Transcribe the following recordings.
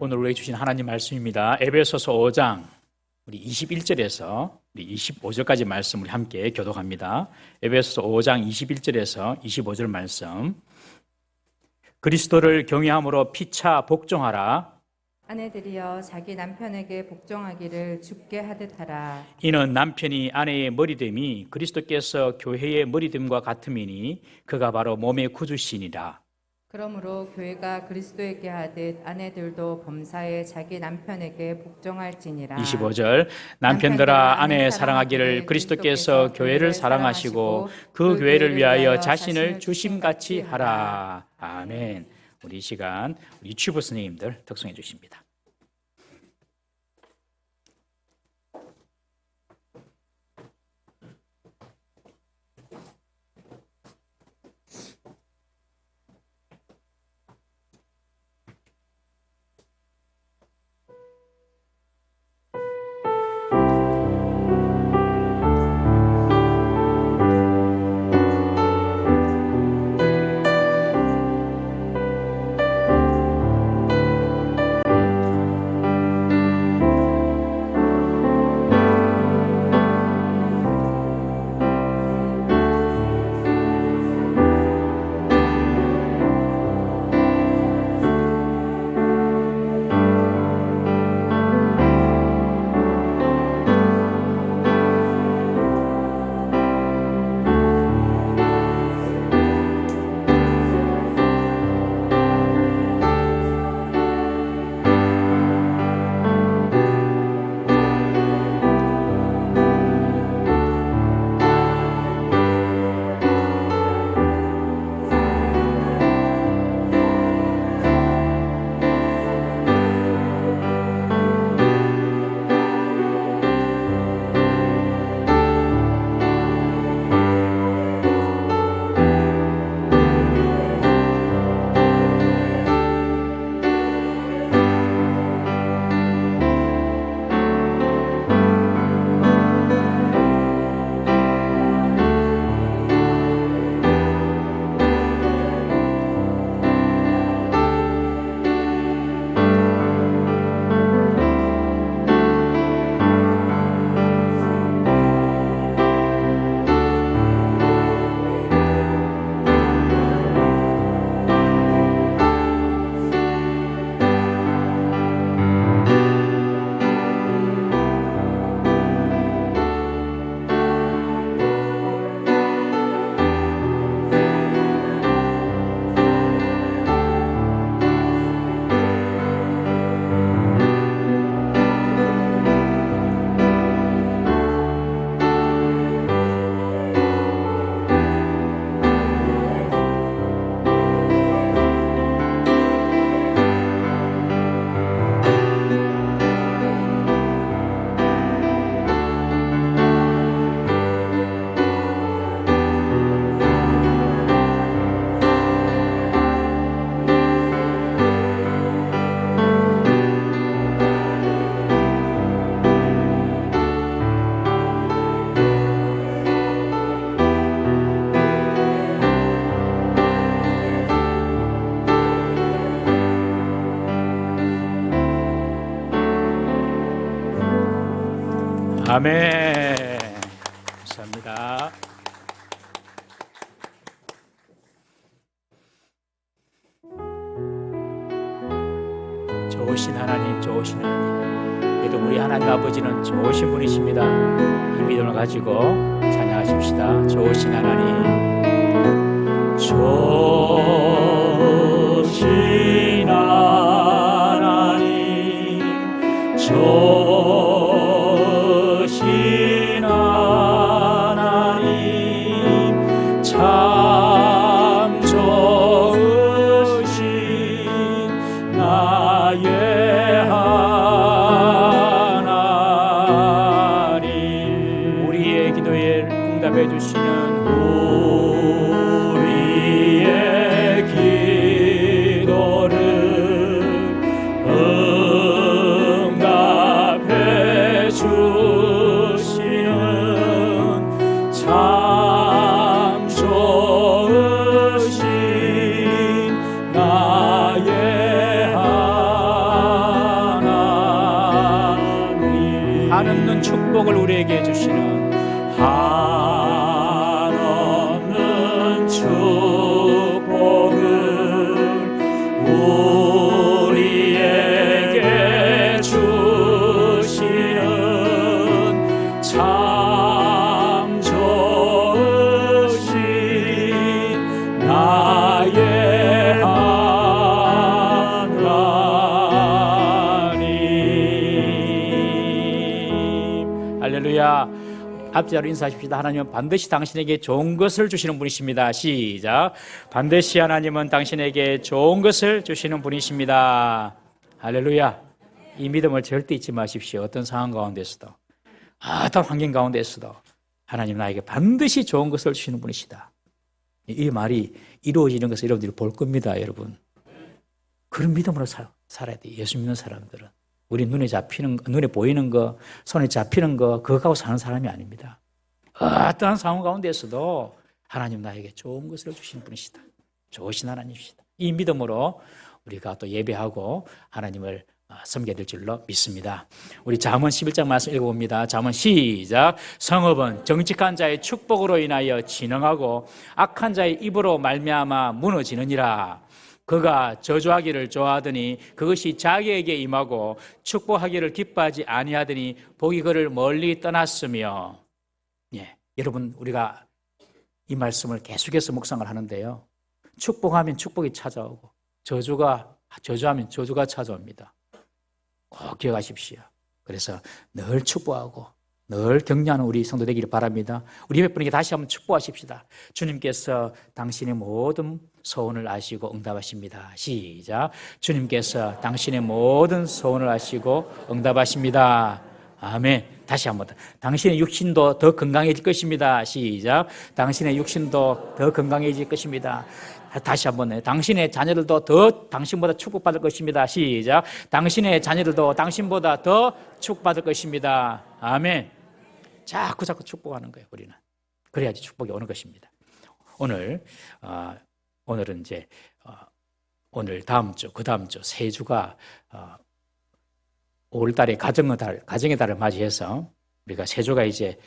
오늘 우리에게 주신 하나님 말씀입니다. 에베소서 5장 우리 21절에서 우리 25절까지 말씀 우리 함께 교독합니다. 에베소서 5장 21절에서 25절 말씀. 그리스도를 경외함으로 피차 복종하라. 아내들이여 자기 남편에게 복종하기를 주께 하듯 하라. 이는 남편이 아내의 머리됨이 그리스도께서 교회의 머리됨과 같음이니 그가 바로 몸의 구주시니라. 그러므로 교회가 그리스도에게 하듯 아내들도 범사에 자기 남편에게 복종할지니라. 25절 남편들아 아내 사랑하기를 그리스도께서 교회를 사랑하시고 그 교회를 위하여 자신을 주심같이 하라. 아멘. 우리 이 시간 우리 유튜브 선생님들 덕송해 주십니다. 아멘. 감사합니다. 좋으신 하나님, 좋으신 하나님. 그래도 우리 하나님 아버지는 좋으신 분이십니다. 이 믿음을 가지고 찬양하십시다. 좋으신 하나님, 좋으신 하나님, 좋으신 하나님, 참 좋으신 나의 하나님. 우리의 기도에 응답해 주시는 우리의 기도를 응답해 주시는 참 좋으신 나의 하나님. 우리에게 주시는 한없는 축복을 우리에게 주시는 참 좋으신 나의 하나님. 할렐루야. 앞자로 인사하십시다. 하나님은 반드시 당신에게 좋은 것을 주시는 분이십니다. 시작. 반드시 하나님은 당신에게 좋은 것을 주시는 분이십니다. 할렐루야. 이 믿음을 절대 잊지 마십시오. 어떤 상황 가운데서도, 어떤 환경 가운데서도 하나님 나에게 반드시 좋은 것을 주시는 분이시다. 이 말이 이루어지는 것을 여러분들이 볼 겁니다. 여러분, 그런 믿음으로 살아야 돼요. 예수 믿는 사람들은. 우리 눈에 보이는 거, 손에 잡히는 거, 그거 갖고 사는 사람이 아닙니다. 어떠한 상황 가운데서도 하나님 나에게 좋은 것을 주시는 분이시다. 좋으신 하나님이시다. 이 믿음으로 우리가 또 예배하고 하나님을 섬겨야 될 줄로 믿습니다. 우리 잠언 11장 말씀 읽어봅니다. 잠언 시작. 성읍은 정직한 자의 축복으로 인하여 진흥하고 악한 자의 입으로 말미암아 무너지느니라. 그가 저주하기를 좋아하더니 그것이 자기에게 임하고 축복하기를 기뻐하지 아니하더니 복이 그를 멀리 떠났으며. 여러분, 우리가 이 말씀을 계속해서 묵상을 하는데요, 축복하면 축복이 찾아오고 저주하면 저주가 찾아옵니다. 꼭 기억하십시오. 그래서 늘 축복하고 늘 격려하는 우리 성도 되기를 바랍니다. 우리 예배분에게 다시 한번 축복하십시다. 주님께서 당신의 모든 소원을 아시고 응답하십니다. 시작. 주님께서 당신의 모든 소원을 아시고 응답하십니다. 아멘. 다시 한번 더. 당신의 육신도 더 건강해질 것입니다. 시작. 당신의 육신도 더 건강해질 것입니다. 다시 한번 해. 당신의 자녀들도 더 당신보다 축복받을 것입니다. 시작. 당신의 자녀들도 당신보다 더 축복받을 것입니다. 아멘. 자꾸 축복하는 거예요, 우리는. 그래야지 축복이 오는 것입니다. 오늘은 이제 오늘 다음 주, 그 다음 주 세 주가 5월달에 가정의 달을 맞이해서 우리가 세 주가 이제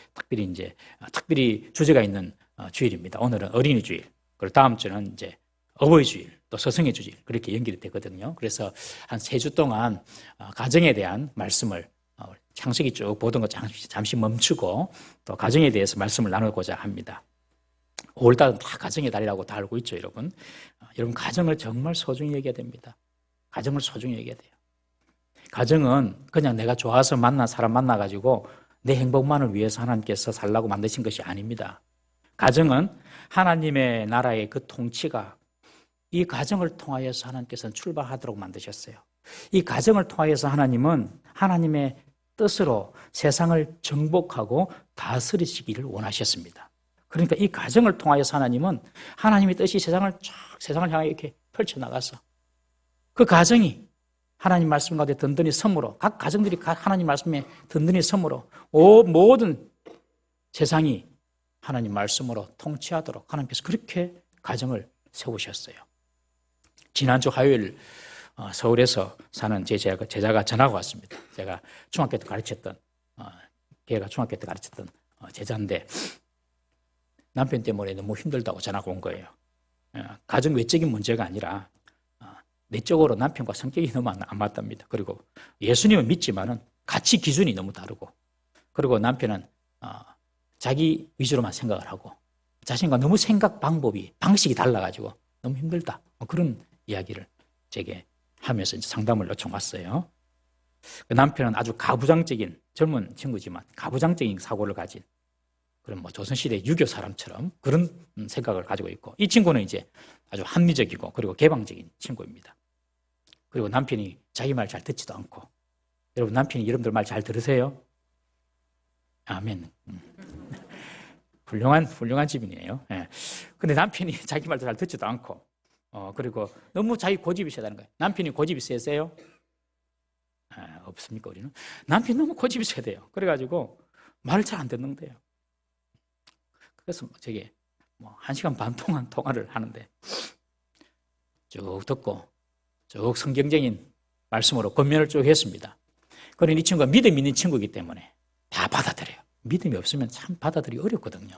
특별히 주제가 있는 주일입니다. 오늘은 어린이 주일, 그리고 다음 주는 이제 어버이 주일, 또 스승의 주일, 그렇게 연결이 되거든요. 그래서 한 세 주 동안 가정에 대한 말씀을 창세기 쭉 보던 거 잠시 멈추고 또 가정에 대해서 말씀을 나누고자 합니다. 5월달은 다 가정의 달이라고 다 알고 있죠, 여러분. 여러분, 가정을 정말 소중히 여겨야 됩니다. 가정을 소중히 여겨야 돼요. 가정은 그냥 내가 좋아서 사람 만나가지고 내 행복만을 위해서 하나님께서 살라고 만드신 것이 아닙니다. 가정은 하나님의 나라의 그 통치가 이 가정을 통하여서 하나님께서는 출발하도록 만드셨어요. 이 가정을 통하여서 하나님은 하나님의 뜻으로 세상을 정복하고 다스리시기를 원하셨습니다. 그러니까 이 가정을 통하여서 하나님은 하나님의 뜻이 세상을 향해 이렇게 펼쳐나가서 그 가정이 하나님 말씀 가운데 든든히 섬으로, 각 가정들이 하나님 말씀에 든든히 섬으로 모든 세상이 하나님 말씀으로 통치하도록 하나님께서 그렇게 가정을 세우셨어요. 지난주 화요일 서울에서 사는 제 제자가 전화가 왔습니다. 제가 중학교 때 가르쳤던, 걔가 중학교 때 가르쳤던 제자인데 남편 때문에 너무 힘들다고 전화가 온 거예요. 가정 외적인 문제가 아니라 내적으로 남편과 성격이 너무 안 맞답니다. 그리고 예수님은 믿지만은 가치 기준이 너무 다르고, 그리고 남편은 자기 위주로만 생각을 하고 자신과 너무 방식이 달라가지고 너무 힘들다. 그런 이야기를 제게 하면서 이제 상담을 요청왔어요. 그 남편은 아주 가부장적인 젊은 친구지만 가부장적인 사고를 가진 그런 조선시대 유교 사람처럼 그런 생각을 가지고 있고, 이 친구는 이제 아주 합리적이고 그리고 개방적인 친구입니다. 그리고 남편이 자기 말 잘 듣지도 않고. 여러분, 남편이 여러분들 말 잘 들으세요? 아멘. 훌륭한 집이네요. 예. 근데 남편이 자기 말도 잘 듣지도 않고, 그리고 너무 자기 고집이 세다는 거예요. 남편이 고집이 세세요? 없습니까, 우리는? 남편이 너무 고집이 세대요. 그래가지고 말을 잘 안 듣는데요. 그래서 저게 1시간 반 동안 통화를 하는데 쭉 듣고 쭉 성경적인 말씀으로 권면을 쭉 했습니다. 그러니 이 친구가 믿음 있는 친구이기 때문에 다 받아들여요. 믿음이 없으면 참 받아들이기 어렵거든요.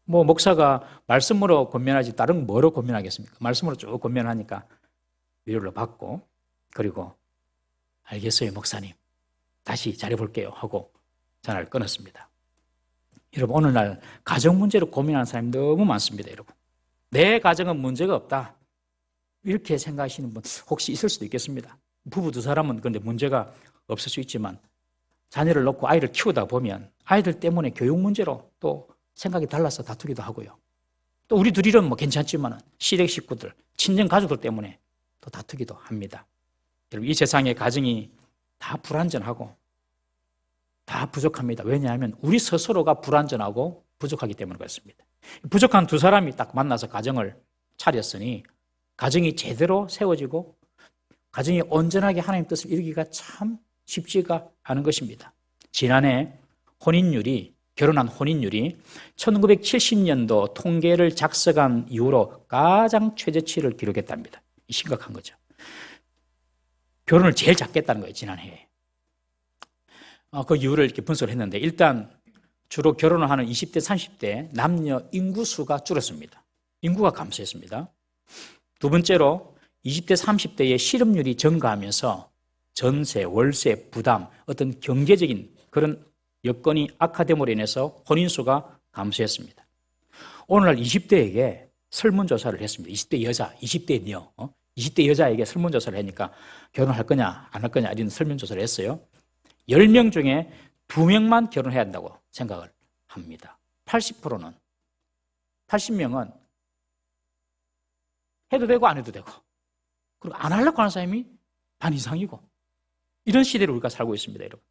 뭐 목사가 말씀으로 권면하지 다른 뭐로 권면하겠습니까? 말씀으로 쭉 권면하니까 위로를 받고, 그리고 알겠어요 목사님, 다시 잘해볼게요 하고 전화를 끊었습니다. 여러분, 오늘날 가정 문제로 고민하는 사람이 너무 많습니다. 여러분, 내 가정은 문제가 없다 이렇게 생각하시는 분 혹시 있을 수도 있겠습니다. 부부 두 사람은 그런데 문제가 없을 수 있지만 자녀를 놓고 아이를 키우다 보면 아이들 때문에 교육 문제로 또 생각이 달라서 다투기도 하고요. 또 우리 둘이는 뭐 괜찮지만 시댁 식구들, 친정 가족들 때문에 또 다투기도 합니다. 여러분, 이 세상의 가정이 다 불완전하고 다 부족합니다. 왜냐하면 우리 스스로가 불완전하고 부족하기 때문에 그렇습니다. 부족한 두 사람이 딱 만나서 가정을 차렸으니 가정이 제대로 세워지고 가정이 온전하게 하나님 뜻을 이루기가 참 쉽지가 않은 것입니다. 지난해 결혼한 혼인율이 1970년도 통계를 작성한 이후로 가장 최저치를 기록했답니다. 심각한 거죠. 결혼을 제일 작게 했다는 거예요, 지난해에. 그 이유를 이렇게 분석을 했는데, 일단 주로 결혼을 하는 20대, 30대 남녀 인구수가 줄었습니다. 인구가 감소했습니다. 두 번째로 20대, 30대의 실업률이 증가하면서 전세, 월세, 부담, 어떤 경제적인 그런 여건이 악화됨으로 인해서 혼인수가 감소했습니다. 오늘날 20대에게 설문조사를 했습니다. 20대 여자, 20대 20대 여자에게 설문조사를 하니까 결혼할 거냐 안 할 거냐 이런 설문조사를 했어요. 10명 중에 2명만 결혼해야 한다고 생각을 합니다. 80%는 80명은 해도 되고 안 해도 되고, 그리고 안 하려고 하는 사람이 반 이상이고, 이런 시대를 우리가 살고 있습니다. 여러분,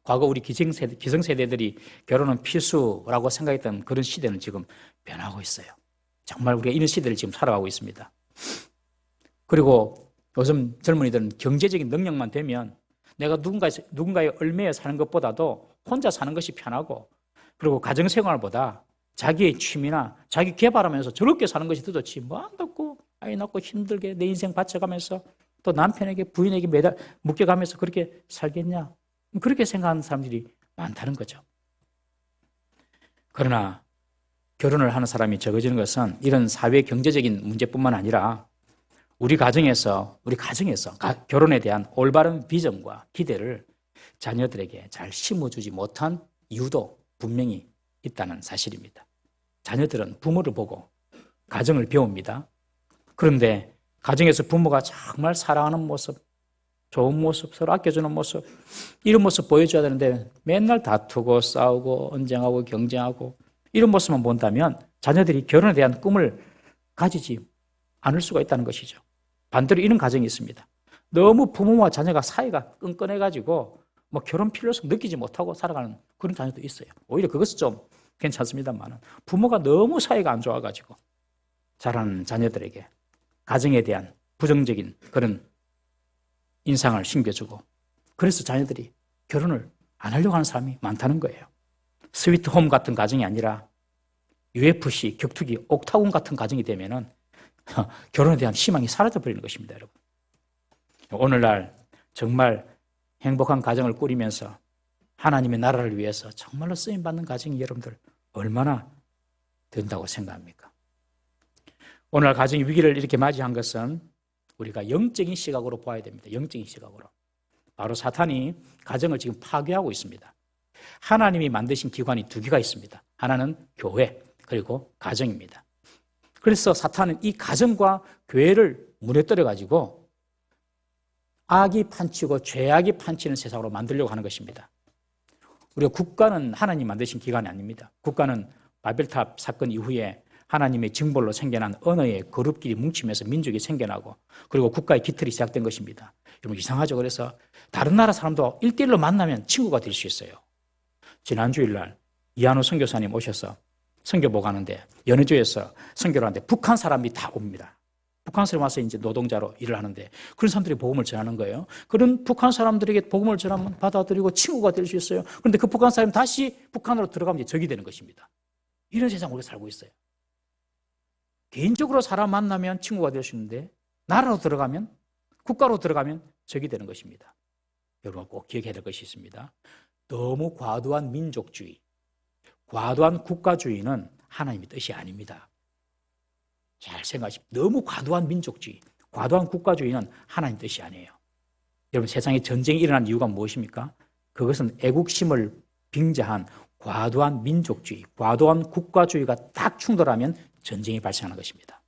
과거 우리 기성세대들이 결혼은 필수라고 생각했던 그런 시대는 지금 변하고 있어요. 정말 우리가 이런 시대를 지금 살아가고 있습니다. 그리고 요즘 젊은이들은 경제적인 능력만 되면 내가 누군가의 얼매에 사는 것보다도 혼자 사는 것이 편하고, 그리고 가정생활보다 자기의 취미나 자기 개발하면서 저렇게 사는 것이 더 좋지, 뭐 안 갖고 아이 낳고 힘들게 내 인생 바쳐가면서 또 남편에게 부인에게 묶여가면서 그렇게 살겠냐, 그렇게 생각하는 사람들이 많다는 거죠. 그러나 결혼을 하는 사람이 적어지는 것은 이런 사회 경제적인 문제뿐만 아니라 우리 가정에서 결혼에 대한 올바른 비전과 기대를 자녀들에게 잘 심어주지 못한 이유도 분명히 있다는 사실입니다. 자녀들은 부모를 보고 가정을 배웁니다. 그런데 가정에서 부모가 정말 사랑하는 모습, 좋은 모습, 서로 아껴주는 모습, 이런 모습 보여줘야 되는데 맨날 다투고 싸우고 언쟁하고 경쟁하고 이런 모습만 본다면 자녀들이 결혼에 대한 꿈을 가지지 않을 수가 있다는 것이죠. 반대로 이런 가정이 있습니다. 너무 부모와 자녀가 사이가 끈끈해가지고 뭐 결혼 필요성 느끼지 못하고 살아가는 그런 자녀도 있어요. 오히려 그것은 좀 괜찮습니다만, 부모가 너무 사이가 안 좋아가지고 자라는 자녀들에게 가정에 대한 부정적인 그런 인상을 심겨주고, 그래서 자녀들이 결혼을 안 하려고 하는 사람이 많다는 거예요. 스위트홈 같은 가정이 아니라 UFC, 격투기, 옥타곤 같은 가정이 되면은 결혼에 대한 희망이 사라져버리는 것입니다, 여러분. 오늘날 정말 행복한 가정을 꾸리면서 하나님의 나라를 위해서 정말로 쓰임받는 가정이 여러분들 얼마나 된다고 생각합니까? 오늘날 가정의 위기를 이렇게 맞이한 것은 우리가 영적인 시각으로 봐야 됩니다. 영적인 시각으로. 바로 사탄이 가정을 지금 파괴하고 있습니다. 하나님이 만드신 기관이 두 개가 있습니다. 하나는 교회, 그리고 가정입니다. 그래서 사탄은 이 가정과 교회를 무너뜨려가지고 악이 판치고 죄악이 판치는 세상으로 만들려고 하는 것입니다. 우리가 국가는 하나님 만드신 기관이 아닙니다. 국가는 바벨탑 사건 이후에 하나님의 징벌로 생겨난 언어의 그룹끼리 뭉치면서 민족이 생겨나고, 그리고 국가의 기틀이 시작된 것입니다. 여러분, 이상하죠? 그래서 다른 나라 사람도 1대1로 만나면 친구가 될 수 있어요. 지난 주일날 이한우 선교사님 오셔서 선교 보고 가는데, 연해주에서 선교를 하는데 북한 사람이 다 옵니다. 북한 사람 와서 이제 노동자로 일을 하는데 그런 사람들이 복음을 전하는 거예요. 그런 북한 사람들에게 복음을 전하면 받아들이고 친구가 될 수 있어요. 그런데 그 북한 사람이 다시 북한으로 들어가면 이제 적이 되는 것입니다. 이런 세상 우리가 살고 있어요. 개인적으로 사람 만나면 친구가 될 수 있는데 나라로 들어가면, 국가로 들어가면 적이 되는 것입니다. 여러분 꼭 기억해야 될 것이 있습니다. 너무 과도한 민족주의, 과도한 국가주의는 하나님의 뜻이 아닙니다. 잘 생각하십시오. 너무 과도한 민족주의, 과도한 국가주의는 하나님 뜻이 아니에요. 여러분, 세상에 전쟁이 일어난 이유가 무엇입니까? 그것은 애국심을 빙자한 과도한 민족주의, 과도한 국가주의가 딱 충돌하면 전쟁이 발생하는 것입니다.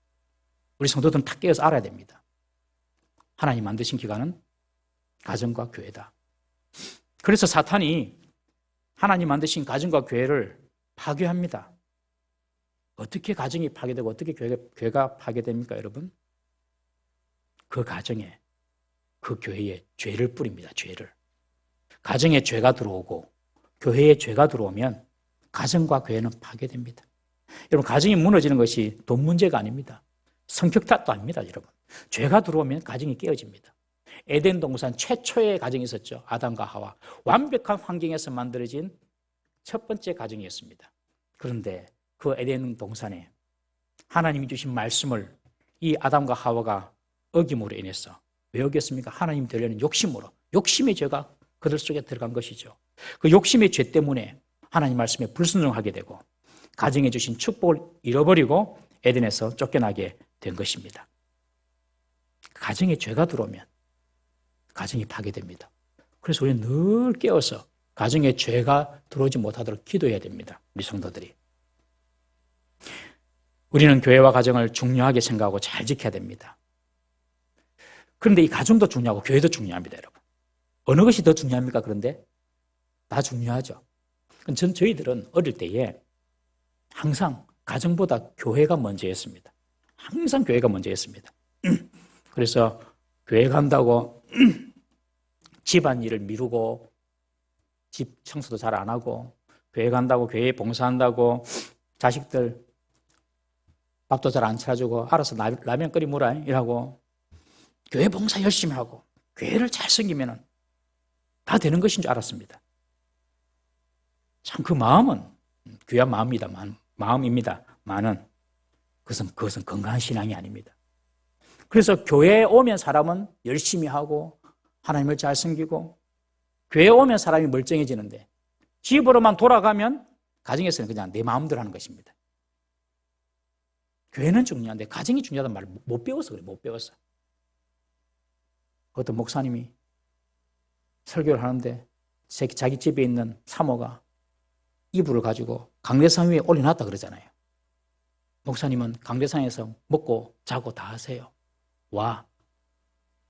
우리 성도들은 탁 깨어서 알아야 됩니다. 하나님 만드신 기관은 가정과 교회다. 그래서 사탄이 하나님 만드신 가정과 교회를 파괴합니다. 어떻게 가정이 파괴되고 어떻게 교회가 파괴됩니까, 여러분? 그 가정에, 그 교회에 죄를 뿌립니다, 죄를. 가정에 죄가 들어오고 교회에 죄가 들어오면 가정과 교회는 파괴됩니다. 여러분, 가정이 무너지는 것이 돈 문제가 아닙니다. 성격 탓도 아닙니다, 여러분. 죄가 들어오면 가정이 깨어집니다. 에덴 동산 최초의 가정이 있었죠. 아담과 하와. 완벽한 환경에서 만들어진 첫 번째 가정이었습니다. 그런데 그 에덴 동산에 하나님이 주신 말씀을 이 아담과 하와가 어김으로 인해서 왜 어겼습니까? 하나님 되려는 욕심으로, 욕심의 죄가 그들 속에 들어간 것이죠. 그 욕심의 죄 때문에 하나님 말씀에 불순종하게 되고 가정에 주신 축복을 잃어버리고 에덴에서 쫓겨나게 된 것입니다. 가정에 죄가 들어오면 가정이 파괴됩니다. 그래서 우리는 늘 깨어서 가정에 죄가 들어오지 못하도록 기도해야 됩니다. 우리 성도들이. 우리는 교회와 가정을 중요하게 생각하고 잘 지켜야 됩니다. 그런데 이 가정도 중요하고 교회도 중요합니다, 여러분. 어느 것이 더 중요합니까? 그런데 다 중요하죠. 저희들은 어릴 때에 항상 가정보다 교회가 먼저였습니다. 항상 교회가 먼저였습니다. 그래서 교회 간다고 집안일을 미루고 집 청소도 잘 안 하고 교회 간다고 교회에 봉사한다고 자식들 밥도 잘 안 차려주고 알아서 라면 끓이 먹으라 이라고 교회 봉사 열심히 하고 교회를 잘 섬기면 다 되는 것인 줄 알았습니다. 참 그 마음은 귀한 마음입니다만은 그것은 건강한 신앙이 아닙니다. 그래서 교회에 오면 사람은 열심히 하고 하나님을 잘 섬기고 교회에 오면 사람이 멀쩡해지는데 집으로만 돌아가면 가정에서는 그냥 내 마음대로 하는 것입니다. 교회는 중요한데 가정이 중요하다는 말을 못 배워서 그래, 못 배웠어. 어떤 목사님이 설교를 하는데 자기 집에 있는 사모가 이불을 가지고 강대상 위에 올려놨다 그러잖아요. 목사님은 강대상에서 먹고 자고 다 하세요. 와,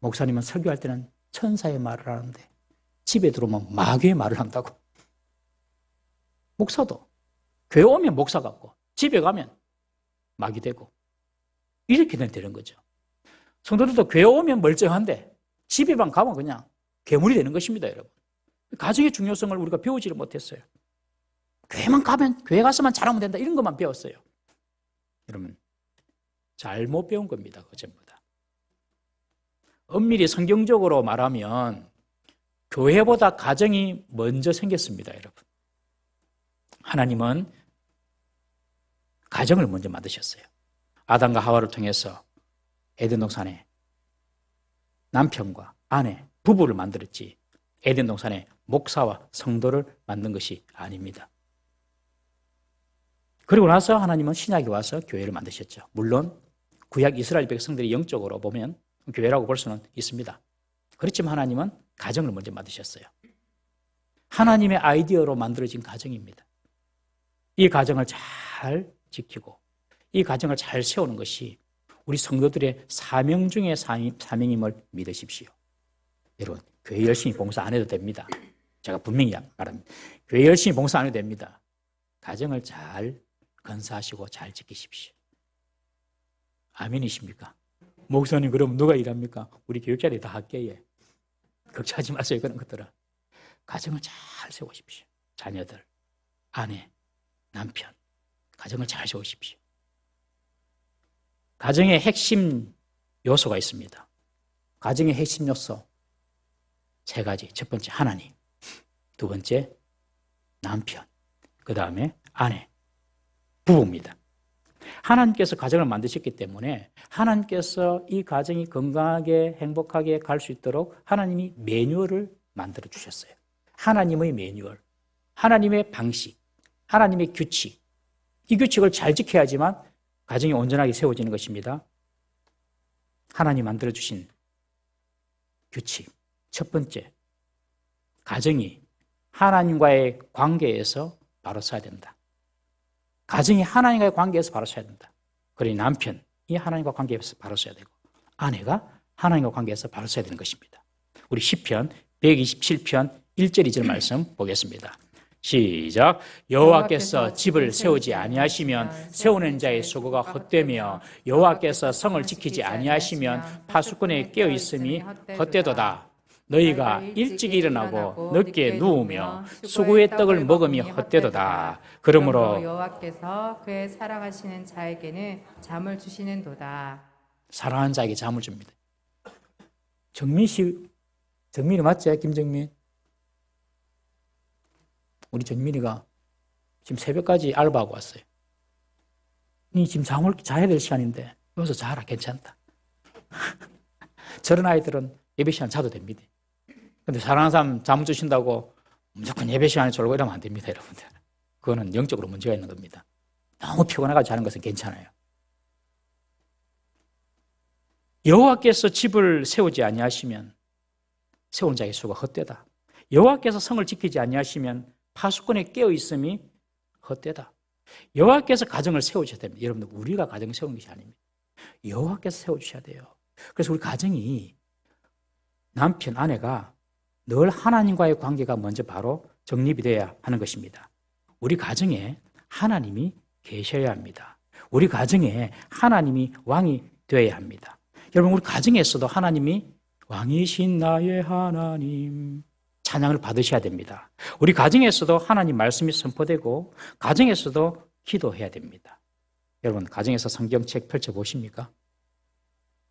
목사님은 설교할 때는 천사의 말을 하는데 집에 들어오면 마귀의 말을 한다고. 목사도 교회 오면 목사 같고 집에 가면 마귀 되고 이렇게 되는 거죠. 성도들도 교회 오면 멀쩡한데 집에만 가면 그냥 괴물이 되는 것입니다, 여러분. 가정의 중요성을 우리가 배우지를 못했어요. 교회만 가면 교회 가서만 잘하면 된다 이런 것만 배웠어요. 여러분, 잘못 배운 겁니다, 그 전부 다. 엄밀히 성경적으로 말하면 교회보다 가정이 먼저 생겼습니다, 여러분. 하나님은 가정을 먼저 만드셨어요. 아담과 하와를 통해서 에덴 동산에 남편과 아내, 부부를 만들었지 에덴 동산에 목사와 성도를 만든 것이 아닙니다. 그리고 나서 하나님은 신약에 와서 교회를 만드셨죠. 물론 구약 이스라엘 백성들이 영적으로 보면 교회라고 볼 수는 있습니다. 그렇지만 하나님은 가정을 먼저 만드셨어요. 하나님의 아이디어로 만들어진 가정입니다. 이 가정을 잘 지키고 이 가정을 잘 세우는 것이 우리 성도들의 사명 중에 사명임을 믿으십시오. 여러분, 교회 열심히 봉사 안 해도 됩니다. 제가 분명히 말합니다. 교회 열심히 봉사 안 해도 됩니다. 가정을 잘 건사하시고 잘 지키십시오. 아멘이십니까? 목사님, 그럼 누가 일합니까? 우리 교육자들이 다 할게요. 걱정하지 마세요, 그런 것들은. 가정을 잘 세우십시오. 자녀들, 아내, 남편, 가정을 잘 세우십시오. 가정의 핵심 요소가 있습니다. 가정의 핵심 요소 세 가지. 첫 번째 하나님, 두 번째 남편, 그 다음에 아내, 부부입니다. 하나님께서 가정을 만드셨기 때문에 하나님께서 이 가정이 건강하게 행복하게 갈 수 있도록 하나님이 매뉴얼을 만들어 주셨어요. 하나님의 매뉴얼, 하나님의 방식, 하나님의 규칙, 이 규칙을 잘 지켜야지만 가정이 온전하게 세워지는 것입니다. 하나님 만들어주신 규칙, 첫 번째, 가정이 하나님과의 관계에서 바로 서야 된다. 가정이 하나님과의 관계에서 바로 서야 된다. 그러니 남편이 하나님과 관계에서 바로 서야 되고 아내가 하나님과 관계에서 바로 서야 되는 것입니다. 우리 시편 127편 1절 2절 말씀 보겠습니다. 시작. 여호와께서 집을 세우지 아니하시면 세우는 자의 수고가 헛되며 여호와께서 성을 지키지 아니하시면 파수꾼의 깨어 있음이 헛되도다. 너희가 일찍 일어나고 늦게 누우며 수고의 떡을 먹음이 헛되도다. 그러므로 여호와께서 그의 사랑하시는 자에게는 잠을 주시는도다. 사랑하는 자에게 잠을 줍니다. 정민이 맞지? 김정민? 우리 정민이가 지금 새벽까지 알바하고 왔어요. 니 지금 잠을 자야 될 시간인데 여기서 자라. 괜찮다. 저런 아이들은 예배 시간 자도 됩니다. 근데 사랑하는 사람 잠 주신다고 무조건 예배 시간에 졸고 이러면 안 됩니다, 여러분들. 그거는 영적으로 문제가 있는 겁니다. 너무 피곤해가지고 자는 것은 괜찮아요. 여호와께서 집을 세우지 아니하시면 세우는 자의 수가 헛되다. 여호와께서 성을 지키지 아니하시면 파수꾼의 깨어 있음이 헛되다. 여호와께서 가정을 세우셔야 됩니다. 여러분들, 우리가 가정을 세우는 것이 아닙니다. 여호와께서 세워주셔야 돼요. 그래서 우리 가정이 남편, 아내가 늘 하나님과의 관계가 먼저 바로 정립이 되어야 하는 것입니다. 우리 가정에 하나님이 계셔야 합니다. 우리 가정에 하나님이 왕이 되어야 합니다. 여러분, 우리 가정에서도 하나님이 왕이신 나의 하나님 찬양을 받으셔야 됩니다. 우리 가정에서도 하나님 말씀이 선포되고 가정에서도 기도해야 됩니다. 여러분, 가정에서 성경책 펼쳐보십니까?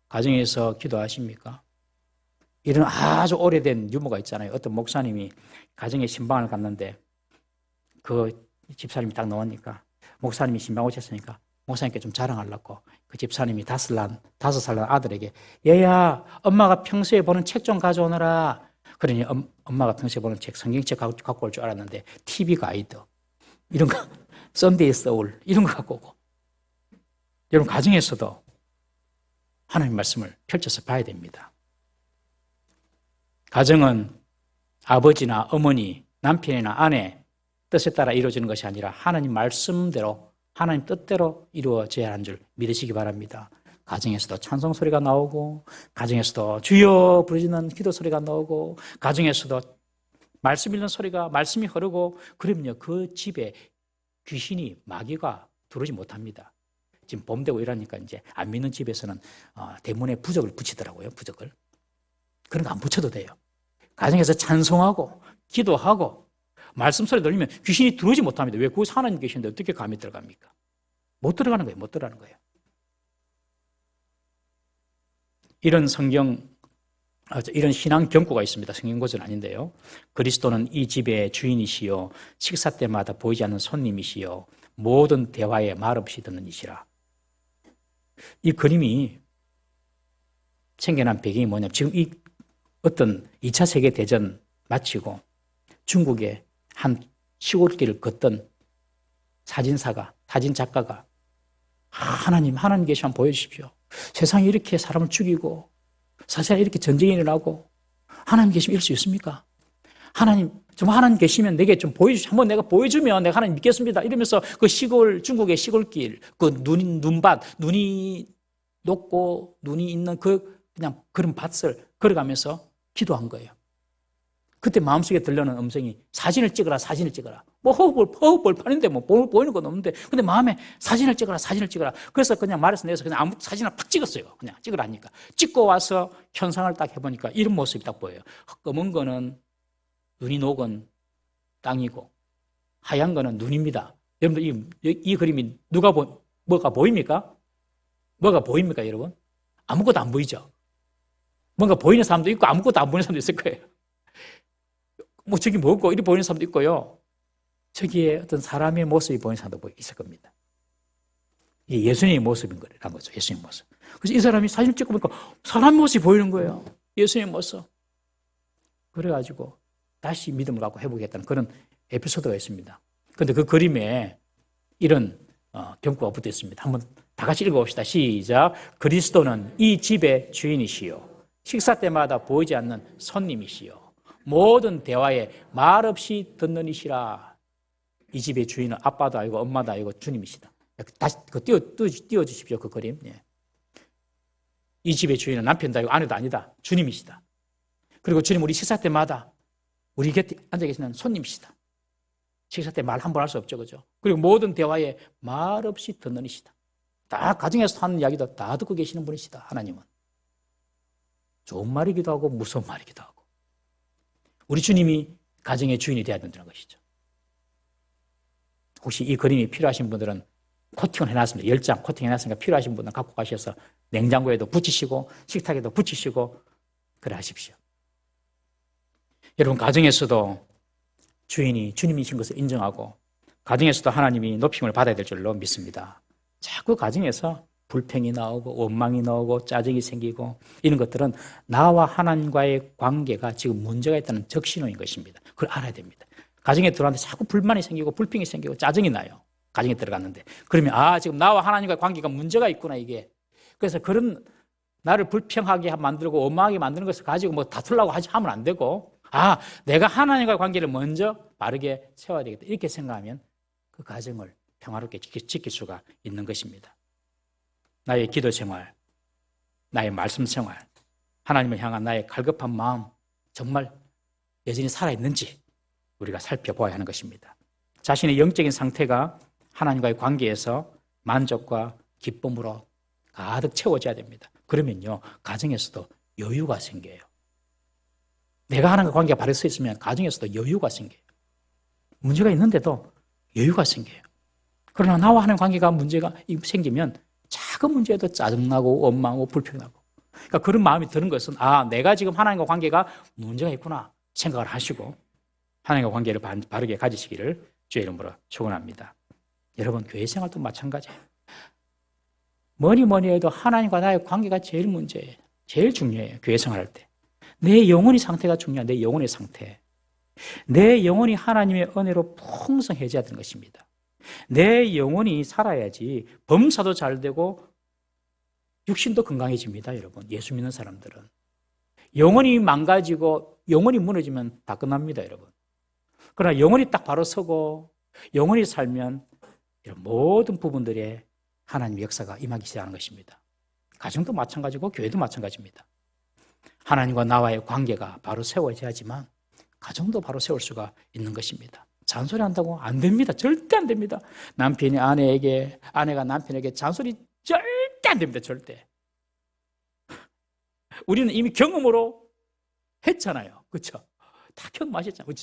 가정에서 기도하십니까? 이런 아주 오래된 유머가 있잖아요. 어떤 목사님이 가정에 신방을 갔는데 그 집사님이 딱 나오니까 목사님이 신방 오셨으니까 목사님께 좀 자랑하려고 그 집사님이 5살 난 아들에게 얘야, 엄마가 평소에 보는 책 좀 가져오너라. 그러니 엄마가 평소에 보는 책, 성경책 갖고 올 줄 알았는데 TV 가이드 이런 거, 썬데이 소울 이런 거 갖고 오고. 여러분, 가정에서도 하나님 말씀을 펼쳐서 봐야 됩니다. 가정은 아버지나 어머니, 남편이나 아내 뜻에 따라 이루어지는 것이 아니라 하나님 말씀대로, 하나님 뜻대로 이루어져야 하는 줄 믿으시기 바랍니다. 가정에서도 찬송 소리가 나오고, 가정에서도 주여 부르짖는 기도 소리가 나오고, 가정에서도 말씀 읽는 소리가, 말씀이 흐르고, 그러면요, 그 집에 귀신이, 마귀가 들어오지 못합니다. 지금 봄 되고 이러니까 이제 안 믿는 집에서는 대문에 부적을 붙이더라고요, 부적을. 그런 거 안 붙여도 돼요. 가정에서 찬송하고, 기도하고, 말씀 소리 들리면 귀신이 들어오지 못합니다. 왜? 거기서 하나님 계시는데 어떻게 감이 들어갑니까? 못 들어가는 거예요, 못 들어가는 거예요. 이런 이런 신앙 경고가 있습니다. 성경 구절은 아닌데요. 그리스도는 이 집의 주인이시요, 식사 때마다 보이지 않는 손님이시요, 모든 대화에 말없이 듣는 이시라. 이 그림이 생겨난 배경이 뭐냐면, 지금 이 어떤 2차 세계대전 마치고 중국의 한 시골길을 걷던 사진작가가 하나님 계시면 보여주십시오. 세상에 이렇게 사람을 죽이고 세상에 이렇게 전쟁이 일어나고 하나님 계시면 이럴 수 있습니까? 하나님, 정말 하나님 계시면 내게 좀 한번 내가 보여주면 내가 하나님 믿겠습니다. 이러면서 그 중국의 시골길, 그 눈이 높고 눈이 있는 그냥 그런 밭을 걸어가면서 기도한 거예요. 그때 마음속에 들려오는 음성이 사진을 찍어라. 뭐 허브볼 파는데 뭐 보이는 건 없는데, 근데 마음에 사진을 찍어라. 그래서 그냥 말해서 내서 그냥 아무 사진을 팍 찍었어요. 그냥 찍으라니까. 찍고 와서 현상을 딱 해보니까 이런 모습이 딱 보여요. 검은 거는 눈이 녹은 땅이고 하얀 거는 눈입니다. 여러분들 이 그림이 뭐가 보입니까? 뭐가 보입니까, 여러분? 아무것도 안 보이죠? 뭔가 보이는 사람도 있고 아무것도 안 보이는 사람도 있을 거예요. 뭐 저기 뭐고 이렇게 보이는 사람도 있고요. 저기에 어떤 사람의 모습이 보이는 사람도 있을 겁니다. 이게 예수님의 모습인 거죠. 예수님의 모습. 그래서 이 사람이 사진을 찍고 보니까 사람 모습이 보이는 거예요. 예수님의 모습. 그래가지고 다시 믿음을 갖고 회복했다는 그런 에피소드가 있습니다. 그런데 그 그림에 이런 경구가 붙어 있습니다. 한번 다 같이 읽어봅시다. 시작. 그리스도는 이 집의 주인이시요 식사 때마다 보이지 않는 손님이시요 모든 대화에 말없이 듣는 이시라. 이 집의 주인은 아빠도 아니고 엄마도 아니고 주님이시다. 다시 띄워주십시오. 그 그림. 예. 이 집의 주인은 남편도 아니고 아내도 아니다. 주님이시다. 그리고 주님 우리 식사 때마다 우리 곁에 앉아 계시는 손님이시다. 식사 때 말 함부로 할 수 없죠. 그죠? 그리고 모든 대화에 말없이 듣는 이시다. 다 가정에서 하는 이야기도 다 듣고 계시는 분이시다. 하나님은. 좋은 말이기도 하고 무서운 말이기도 하고. 우리 주님이 가정의 주인이 되어야 된다는 것이죠. 혹시 이 그림이 필요하신 분들은 코팅을 해놨습니다. 10장 코팅 해놨으니까 필요하신 분들은 갖고 가셔서 냉장고에도 붙이시고 식탁에도 붙이시고 그래 하십시오. 여러분 가정에서도 주인이 주님이신 것을 인정하고 가정에서도 하나님이 높임을 받아야 될 줄로 믿습니다. 자꾸 가정에서 불평이 나오고 원망이 나오고 짜증이 생기고 이런 것들은 나와 하나님과의 관계가 지금 문제가 있다는 적신호인 것입니다. 그걸 알아야 됩니다. 가정에 들어왔는데 자꾸 불만이 생기고 불평이 생기고 짜증이 나요. 가정에 들어갔는데 그러면 지금 나와 하나님과의 관계가 문제가 있구나 이게. 그래서 그런 나를 불평하게 만들고 원망하게 만드는 것을 가지고 뭐 다투려고 하면 안 되고 내가 하나님과의 관계를 먼저 바르게 세워야 되겠다 이렇게 생각하면 그 가정을 평화롭게 지킬 수가 있는 것입니다. 나의 기도 생활, 나의 말씀 생활, 하나님을 향한 나의 갈급한 마음 정말 여전히 살아있는지 우리가 살펴보아야 하는 것입니다. 자신의 영적인 상태가 하나님과의 관계에서 만족과 기쁨으로 가득 채워져야 됩니다. 그러면요 가정에서도 여유가 생겨요. 내가 하나님과 관계가 바로 서 있으면 가정에서도 여유가 생겨요. 문제가 있는데도 여유가 생겨요. 그러나 나와 하나님 관계가 문제가 생기면 작은 문제에도 짜증나고 원망하고 불평하고 그러니까 그런 마음이 드는 것은 내가 지금 하나님과 관계가 문제가 있구나 생각을 하시고 하나님과 관계를 바르게 가지시기를 주의 이름으로 축원합니다. 여러분 교회 생활도 마찬가지예요. 뭐니 해도 하나님과 나의 관계가 제일 문제예요. 제일 중요해요. 교회 생활할 때. 내 영혼의 상태가 중요한 내 영혼의 상태. 내 영혼이 하나님의 은혜로 풍성해져야 되는 것입니다. 내 영혼이 살아야지 범사도 잘 되고 육신도 건강해집니다. 여러분 예수 믿는 사람들은 영혼이 망가지고 영혼이 무너지면 다 끝납니다. 여러분 그러나 영혼이 딱 바로 서고 영혼이 살면 이런 모든 부분들에 하나님의 역사가 임하기 시작하는 것입니다. 가정도 마찬가지고 교회도 마찬가지입니다. 하나님과 나와의 관계가 바로 세워져야지만 가정도 바로 세울 수가 있는 것입니다. 잔소리 한다고 안 됩니다. 절대 안 됩니다. 남편이 아내에게, 아내가 남편에게 잔소리 절대 안 됩니다. 절대. 우리는 이미 경험으로 했잖아요. 그렇죠? 다 경험하셨잖아요.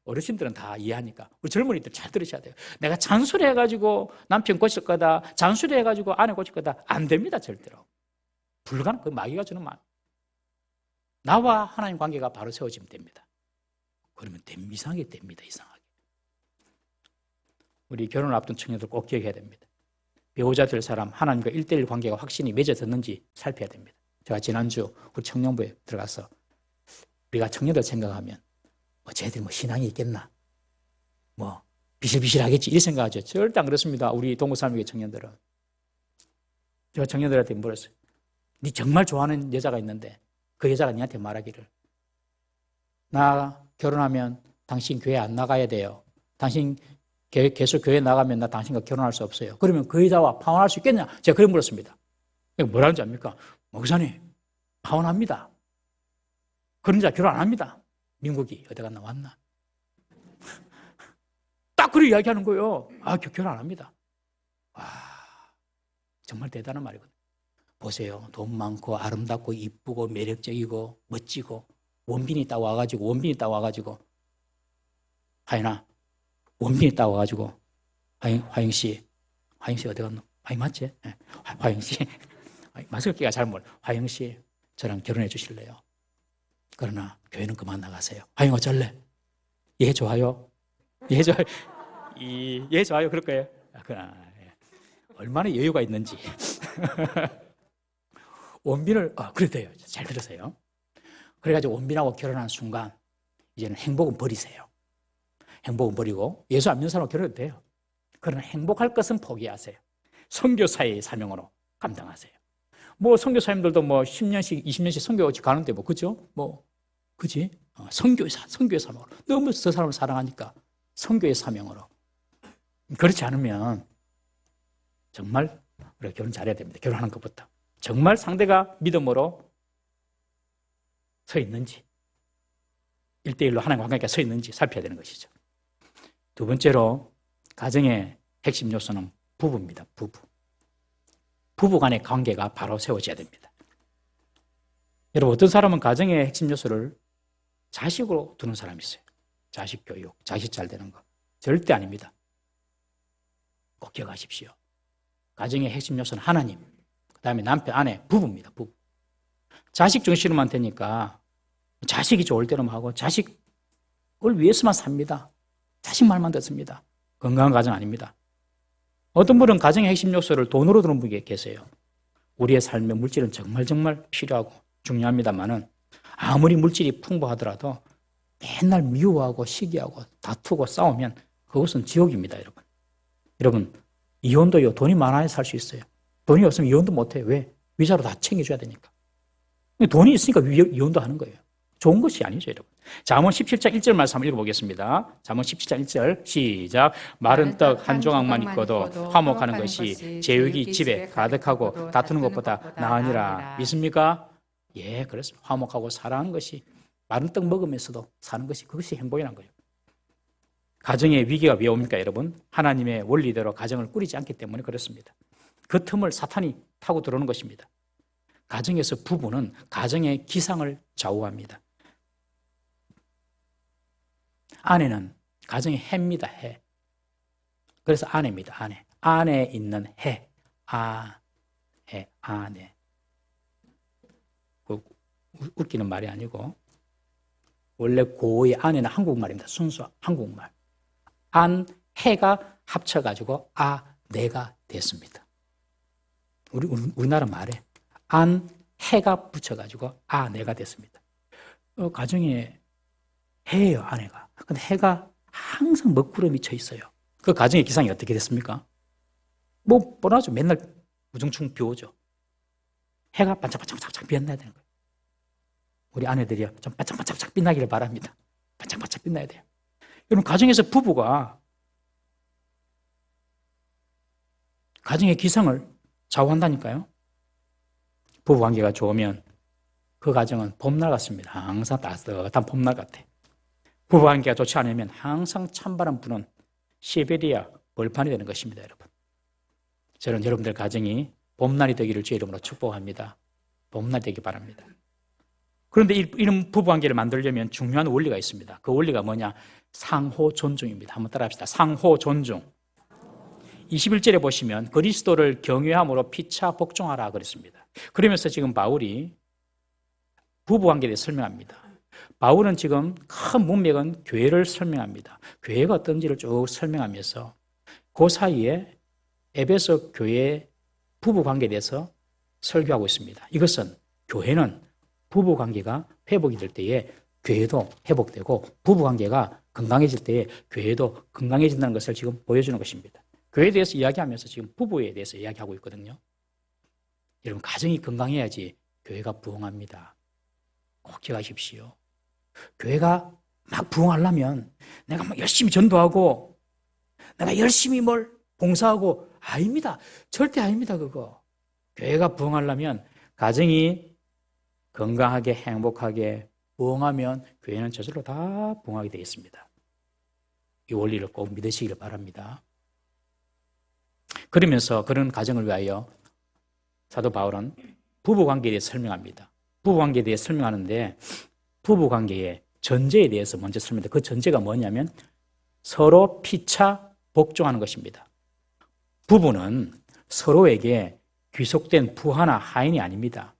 어르신들은 다 이해하니까. 우리 젊은이들 잘 들으셔야 돼요. 내가 잔소리 해가지고 남편 고칠 거다. 잔소리 해가지고 아내 고칠 거다. 안 됩니다. 절대로. 불가능. 그 마귀가 주는 말. 나와 하나님 관계가 바로 세워지면 됩니다. 그러면 이상하게 됩니다. 이상하게. 우리 결혼을 앞둔 청년들 꼭 기억해야 됩니다. 배우자 될 사람 하나님과 1:1 관계가 확신이 맺어졌는지 살펴야 됩니다. 제가 지난주 우리 청년부에 들어가서 우리가 청년들 생각하면 쟤들이 신앙이 있겠나 비실비실하겠지 이렇게 생각하죠. 절대 안 그렇습니다. 우리 동구삼육의 청년들은. 제가 청년들한테 물었어요. 네 정말 좋아하는 여자가 있는데 그 여자가 네한테 말하기를 나 결혼하면 당신 교회 안 나가야 돼요. 당신 계속 교회 나가면 나 당신과 결혼할 수 없어요. 그러면 그 여자와 파혼할 수 있겠냐? 제가 그래 물었습니다. 뭐라는지 압니까? 목사님 파혼합니다. 그런 자 결혼 안 합니다. 민국이 어디 갔나 왔나? 딱 그렇게 이야기하는 거예요. 결혼 안 합니다. 와, 정말 대단한 말이거든요. 보세요. 돈 많고 아름답고 이쁘고 매력적이고 멋지고 원빈이 딱 와가지고 하연아 원빈이 딱 와가지고 화영씨 어디 갔노? 맞지? 네. 화영씨 마스크 끼가 잘 몰라. 화영씨 저랑 결혼해 주실래요? 그러나 교회는 그만 나가세요. 화영 어쩔래? 예 좋아요. 예 좋아요. 예 좋아요. 그럴 거예요. 얼마나 여유가 있는지. 원빈을 그래도요. 잘 들으세요. 그래가지고 원빈하고 결혼한 순간 이제는 행복은 버리세요. 행복은 버리고 예수 안 믿는 사람과 결혼해도 돼요. 그러나 행복할 것은 포기하세요. 선교사의 사명으로 감당하세요. 뭐 선교사님들도 뭐 10년씩 20년씩 선교 가는데 뭐 그죠? 뭐 그지? 선교의 사명으로 너무 저 사람을 사랑하니까 선교의 사명으로. 그렇지 않으면 정말 우리가 결혼 잘해야 됩니다. 결혼하는 것부터 정말 상대가 믿음으로 서 있는지 1대1로 하나님과 관계가 서 있는지 살펴야 되는 것이죠. 두 번째로 가정의 핵심 요소는 부부입니다. 부부 간의 관계가 바로 세워져야 됩니다. 여러분, 어떤 사람은 가정의 핵심 요소를 자식으로 두는 사람이 있어요. 자식 교육, 자식 잘 되는 거. 절대 아닙니다. 꼭 기억하십시오. 가정의 핵심 요소는 하나님, 그 다음에 남편, 아내, 부부입니다. 부부. 자식 중심으로만 되니까 자식이 좋을 대로만 하고 자식을 위해서만 삽니다. 자식 말만 듣습니다. 건강한 가정 아닙니다. 어떤 분은 가정의 핵심 요소를 돈으로 두는 분이 계세요. 우리의 삶에 물질은 정말 필요하고 중요합니다만은 아무리 물질이 풍부하더라도 맨날 미워하고 시기하고 다투고 싸우면 그것은 지옥입니다, 여러분. 여러분, 이혼도요, 돈이 많아야 살 수 있어요. 돈이 없으면 이혼도 못해요. 왜? 위자료 다 챙겨줘야 되니까. 돈이 있으니까 이혼도 하는 거예요. 좋은 것이 아니죠, 여러분. 잠언 17장 1절 말씀 한번 읽어보겠습니다. 잠언 17장 1절 시작. 마른 떡 한 조각만 있고도 화목하는 것이 제육이 집에 가득하고 다투는 것보다 나으니라. 믿습니까? 예, 그렇습니다. 화목하고 사랑하는 것이 마른 떡 먹으면서도 사는 것이 그것이 행복이라는 거예요. 가정의 위기가 왜 옵니까, 여러분? 하나님의 원리대로 가정을 꾸리지 않기 때문에 그렇습니다. 그 틈을 사탄이 타고 들어오는 것입니다. 가정에서 부부는 가정의 기상을 좌우합니다. 아내는 가정의 해입니다. 해. 그래서 아내입니다. 아내. 안에 있는 해. 아내. 웃기는 말이 아니고 원래 고의 아내는 한국말입니다. 순수 한국말. 안, 해가 합쳐가지고 내가 됐습니다. 우리나라 말에 안, 해가 붙여가지고 내가 됐습니다. 가정에 해예요, 아내가. 근데 해가 항상 먹구름이 쳐 있어요. 그 가정의 기상이 어떻게 됐습니까? 뭐 뻔하죠. 맨날 우중충 비 오죠. 해가 반짝반짝 빛나야 되는 거예요. 우리 아내들이요, 좀 반짝반짝 빛나기를 바랍니다. 반짝반짝 빛나야 돼요. 여러분, 가정에서 부부가 가정의 기상을 좌우한다니까요. 부부 관계가 좋으면 그 가정은 봄날 같습니다. 항상 따뜻한 봄날 같아. 부부 관계가 좋지 않으면 항상 찬바람 부는 시베리아 벌판이 되는 것입니다, 여러분. 저는 여러분들 가정이 봄날이 되기를 주의 이름으로 축복합니다. 봄날 되기 바랍니다. 그런데 이런 부부 관계를 만들려면 중요한 원리가 있습니다. 그 원리가 뭐냐? 상호 존중입니다. 한번 따라합시다. 상호 존중. 21절에 보시면 그리스도를 경외함으로 피차 복종하라 그랬습니다. 그러면서 지금 바울이 부부 관계에 대해 설명합니다. 바울은 지금 큰 문맥은 교회를 설명합니다. 교회가 어떤지를 쭉 설명하면서 그 사이에 에베소 교회 부부 관계에 대해서 설교하고 있습니다. 이것은 교회는 부부 관계가 회복이 될 때에 교회도 회복되고 부부 관계가 건강해질 때에 교회도 건강해진다는 것을 지금 보여주는 것입니다. 교회에 대해서 이야기하면서 지금 부부에 대해서 이야기하고 있거든요. 여러분, 가정이 건강해야지 교회가 부흥합니다. 꼭 기억하십시오. 교회가 막 부흥하려면 내가 막 열심히 전도하고 내가 열심히 뭘 봉사하고 아닙니다. 절대 아닙니다. 그거. 교회가 부흥하려면 가정이 건강하게 행복하게 부흥하면 교회는 저절로 다 부흥하게 되어 있습니다. 이 원리를 꼭 믿으시기를 바랍니다. 그러면서 그런 가정을 위하여 사도 바울은 부부관계에 대해서 설명합니다. 부부관계에 대해서 설명하는데 부부관계의 전제에 대해서 먼저 설명합니다. 그 전제가 뭐냐면 서로 피차 복종하는 것입니다. 부부는 서로에게 귀속된 부하나 하인이 아닙니다.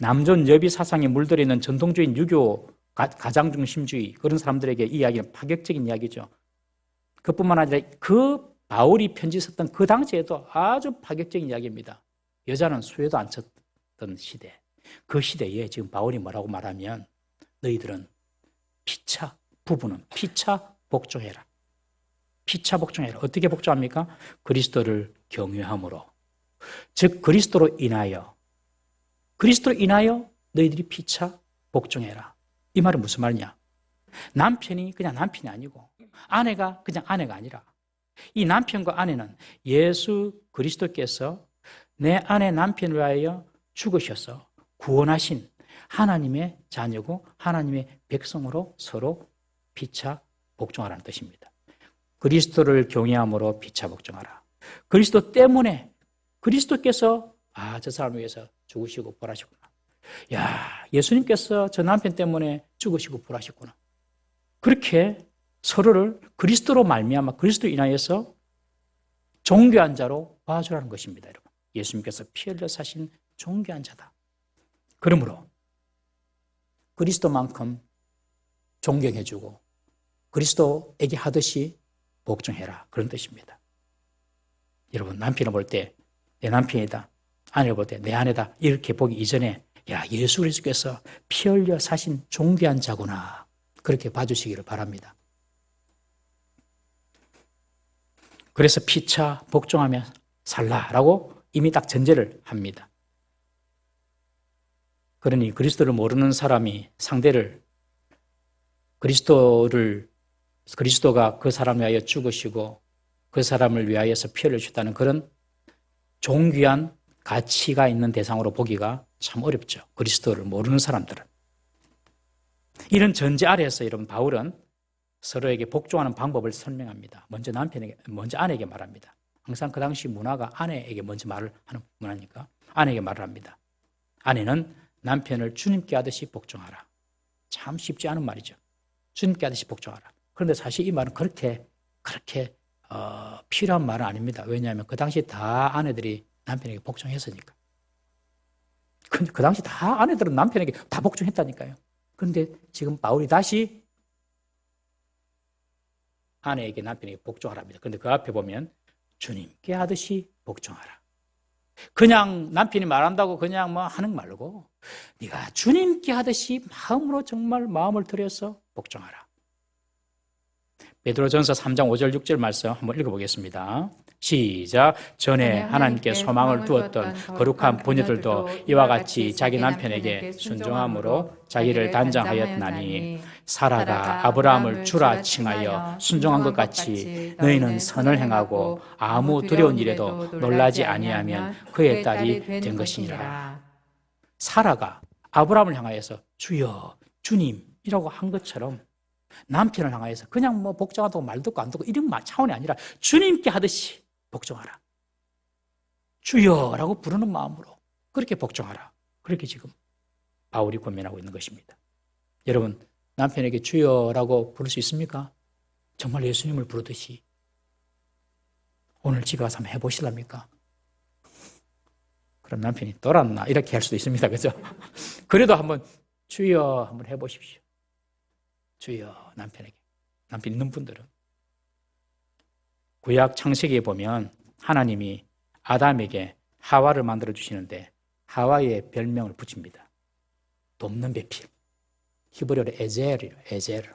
남존 여비 사상에 물들어 있는 전통주의 유교 가장중심주의 그런 사람들에게 이 이야기는 파격적인 이야기죠. 그뿐만 아니라 그 바울이 편지 썼던 그 당시에도 아주 파격적인 이야기입니다. 여자는 수혜도 안 쳤던 시대. 그 시대에 지금 바울이 뭐라고 말하면 너희들은 피차, 부부는 피차 복종해라. 피차 복종해라. 어떻게 복종합니까? 그리스도를 경외함으로. 즉 그리스도로 인하여 너희들이 피차 복종해라. 이 말은 무슨 말이냐? 남편이 그냥 남편이 아니고 아내가 그냥 아내가 아니라 이 남편과 아내는 예수 그리스도께서 내 아내 남편을 위하여 죽으셔서 구원하신 하나님의 자녀고 하나님의 백성으로 서로 피차 복종하라는 뜻입니다. 그리스도를 경외함으로 피차 복종하라. 그리스도 때문에 그리스도께서 저 사람을 위해서 죽으시고 부활하셨구나. 예수님께서 저 남편 때문에 죽으시고 부활하셨구나. 그렇게 서로를 그리스도로 말미암아 그리스도 인하여서 존귀한 자로 봐주라는 것입니다, 여러분. 예수님께서 피 흘려 사신 존귀한 자다. 그러므로 그리스도만큼 존경해주고 그리스도에게 하듯이 복종해라. 그런 뜻입니다. 여러분, 남편을 볼 때 내 남편이다, 아내를 볼 때 내 아내다 이렇게 보기 이전에 예수 그리스도께서 피 흘려 사신 존귀한 자구나. 그렇게 봐주시기를 바랍니다. 그래서 피차 복종하며 살라라고 이미 딱 전제를 합니다. 그러니 그리스도를 모르는 사람이 상대를 그리스도가 그 사람을 위하여 죽으시고 그 사람을 위하여서 피 흘려주셨다는 그런 존귀한 가치가 있는 대상으로 보기가 참 어렵죠. 그리스도를 모르는 사람들은. 이런 전제 아래에서 여러분 바울은 서로에게 복종하는 방법을 설명합니다. 먼저 아내에게 말합니다. 항상 그 당시 문화가 아내에게 먼저 말을 하는 문화니까 아내에게 말을 합니다. 아내는 남편을 주님께 하듯이 복종하라. 참 쉽지 않은 말이죠. 주님께 하듯이 복종하라. 그런데 사실 이 말은 그렇게 필요한 말은 아닙니다. 왜냐하면 그 당시 다 아내들이 남편에게 복종했으니까. 그 당시 다 아내들은 남편에게 다 복종했다니까요. 그런데 지금 바울이 다시 아내에게 남편에게 복종하랍니다. 그런데 그 앞에 보면 주님께 하듯이 복종하라. 그냥 남편이 말한다고 그냥 하는 말고 네가 주님께 하듯이 마음으로 정말 마음을 들여서 복종하라. 베드로전서 3장 5절 6절 말씀 한번 읽어보겠습니다. 시작. 전에 하나님께 소망을 두었던 거룩한 부녀들도 이와 같이 자기 남편에게 순종함으로 자기를 단장하였나니 사라가 아브라함을 주라 칭하여 순종한 것 같이 너희는 선을 행하고 아무 두려운 일에도 놀라지 아니하면 그의 딸이 된 것이니라. 사라가 아브라함을 향하여서 주여 주님이라고 한 것처럼 남편을 향하여서 그냥 복종하다고 말 듣고 안 듣고 이런 차원이 아니라 주님께 하듯이 복종하라. 주여라고 부르는 마음으로 그렇게 복종하라. 그렇게 지금 바울이 권면하고 있는 것입니다. 여러분, 남편에게 주여라고 부를 수 있습니까? 정말 예수님을 부르듯이 오늘 집에 가서 한번 해보실랍니까? 그럼 남편이 떠났나 이렇게 할 수도 있습니다. 그죠? 그래도 한번 주여 한번 해보십시오. 주여 남편에게. 남편 있는 분들은. 구약 창세기에 보면 하나님이 아담에게 하와를 만들어 주시는데 하와의 별명을 붙입니다. 돕는 배필. 히브리어로 에젤이에요. 에젤.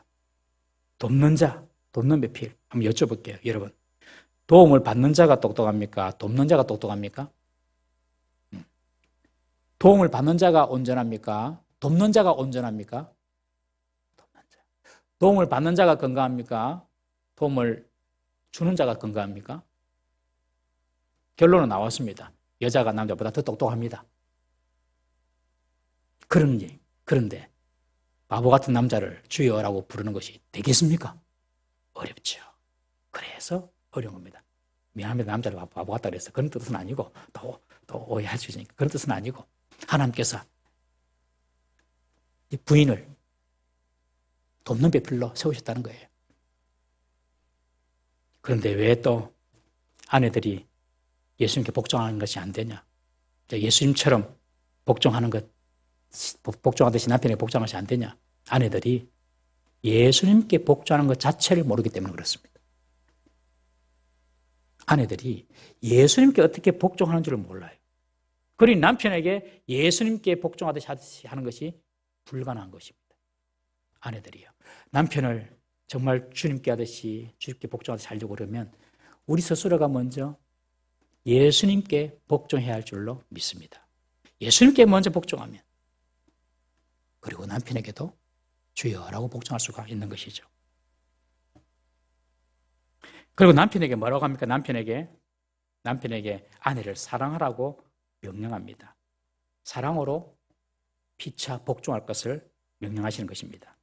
돕는 자, 돕는 배필. 한번 여쭤볼게요. 여러분. 도움을 받는 자가 똑똑합니까? 돕는 자가 똑똑합니까? 도움을 받는 자가 온전합니까? 돕는 자가 온전합니까? 도움을 받는 자가 건강합니까? 도움을 주는 자가 건강합니까? 결론은 나왔습니다. 여자가 남자보다 더 똑똑합니다. 그런데 바보 같은 남자를 주여라고 부르는 것이 되겠습니까? 어렵죠. 그래서 어려운 겁니다. 미안합니다. 남자를 바보 같다 그래서 그런 뜻은 아니고 또 오해할 수 있으니까 그런 뜻은 아니고 하나님께서 이 부인을 돕는 배필로 세우셨다는 거예요. 그런데 왜 또 아내들이 예수님께 복종하는 것이 안 되냐? 예수님처럼 복종하듯이 남편에게 복종하는 것이 안 되냐? 아내들이 예수님께 복종하는 것 자체를 모르기 때문에 그렇습니다. 아내들이 예수님께 어떻게 복종하는 줄을 몰라요. 그러니 남편에게 예수님께 복종하듯이 하는 것이 불가능한 것입니다. 아내들이요. 남편을 정말 주님께 하듯이 주님께 복종하듯이 살려고 그러면 우리 스스로가 먼저 예수님께 복종해야 할 줄로 믿습니다. 예수님께 먼저 복종하면 그리고 남편에게도 주여라고 복종할 수가 있는 것이죠. 그리고 남편에게 뭐라고 합니까? 남편에게 아내를 사랑하라고 명령합니다. 사랑으로 피차 복종할 것을 명령하시는 것입니다.